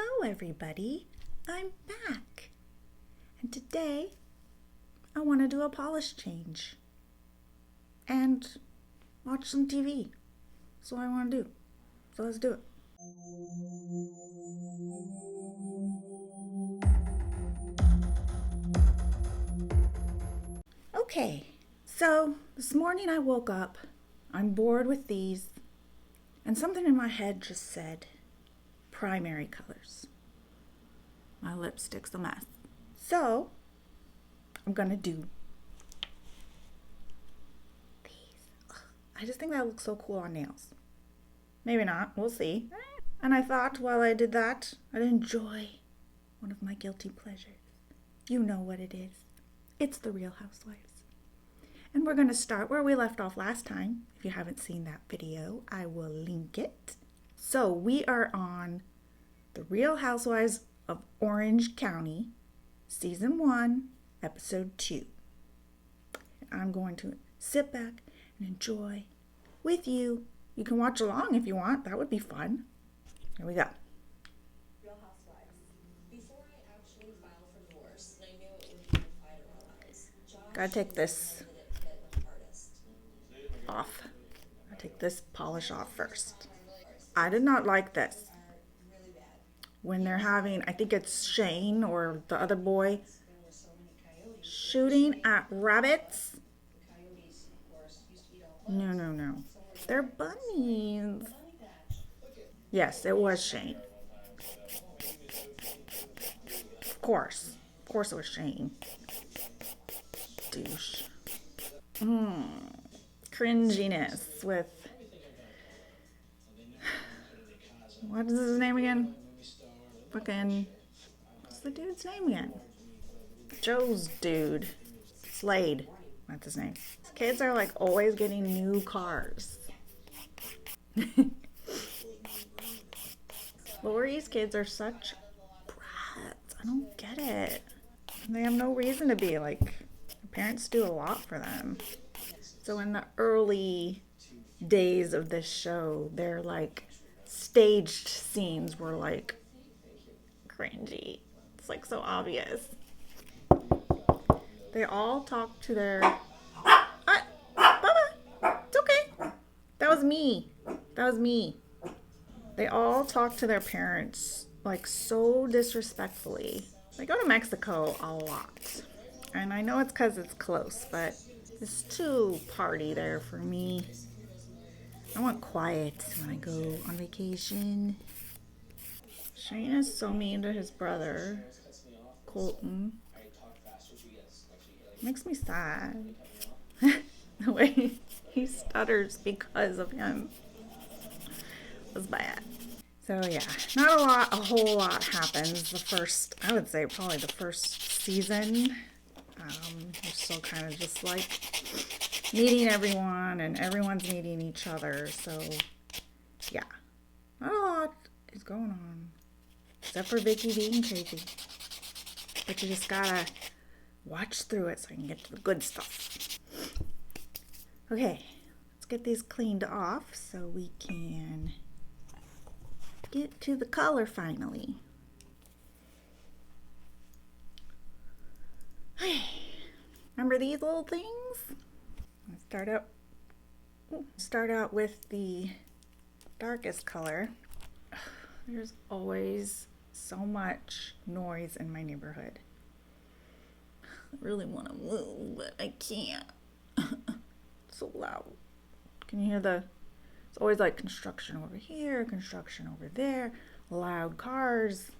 Hello everybody, I'm back. And today I want to do a polish change and watch some TV. That's what I want to do. So let's do it. Okay, so this morning I woke up, I'm bored with these, and something in my head just said, primary colors. My lipstick's a mess. So, I'm gonna do these. Ugh, I just think that looks so cool on nails. Maybe not, we'll see. And I thought while I did that, I'd enjoy one of my guilty pleasures. You know what it is. It's the Real Housewives. And we're gonna start where we left off last time. If you haven't seen that video, I will link it. So we are on the Real Housewives of Orange County, Season 1, Episode 2. And I'm going to sit back and enjoy with you. You can watch along if you want. That would be fun. Here we go. Real Housewives. Before I actually filed for divorce, I knew it would be a fight arise. Gotta take this off. I'll take this polish off first. I did not like this. When they're having, I think it's Shane or the other boy, shooting at rabbits. No. They're bunnies. Yes, it was Shane. Of course it was Shane. Douche. Cringiness with, what is his name again? Fucking, what's the dude's name again? Joe's dude. Slade. That's his name. His kids are like always getting new cars. Lori's kids are such brats. I don't get it. They have no reason to be. Like, parents do a lot for them. So in the early days of this show, their like staged scenes were like cringy. It's like so obvious. They all talk to their Bubba, it's okay. That was me. They all talk to their parents like so disrespectfully. They go to Mexico a lot. And I know it's because it's close, but it's too party there for me. I want quiet when I go on vacation. Shane is so mean to his brother, Colton. Makes me sad. The way he stutters because of him was bad. So yeah, not a whole lot happens. I would say probably the first season. We're still kind of just like meeting everyone and everyone's meeting each other. So yeah, not a lot is going on. Except for Vicky being crazy. But you just gotta watch through it so I can get to the good stuff. Okay, let's get these cleaned off so we can get to the color finally. Remember these little things? Let's start out with the darkest color. There's always so much noise in my neighborhood. I really want to move, but I can't. It's so loud. Can you hear it's always like construction over here, construction over there, loud cars,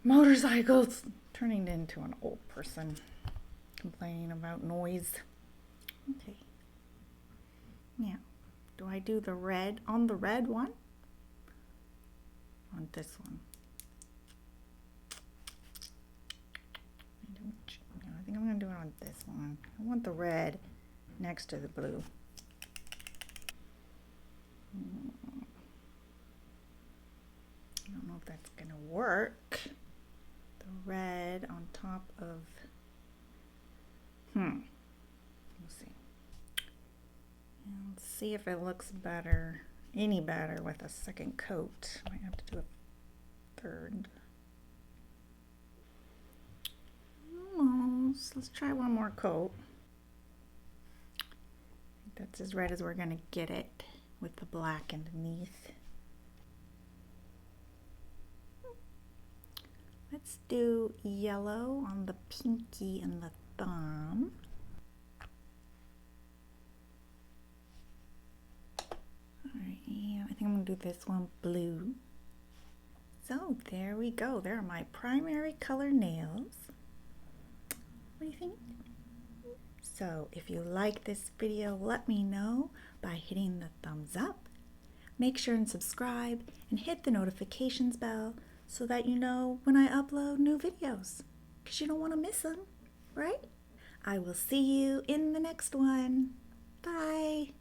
motorcycles. Turning into an old person complaining about noise. Okay. Now, do I do the red on the red one? On this one? I think I'm going to do it on this one. I want the red next to the blue. I don't know if that's going to work. The red on top of... We'll see. Let's see if it looks better, any better with a second coat. Might have to do a third. Let's try one more coat. That's as red as we're gonna get it with the black underneath. Let's do yellow on the pinky and the thumb. Alright, and I think I'm gonna do this one blue. So there we go. There are my primary color nails. What do you think? So if you like this video, let me know by hitting the thumbs up. Make sure and subscribe and hit the notifications bell so that you know when I upload new videos, because you don't want to miss them, right? I will see you in the next one. Bye.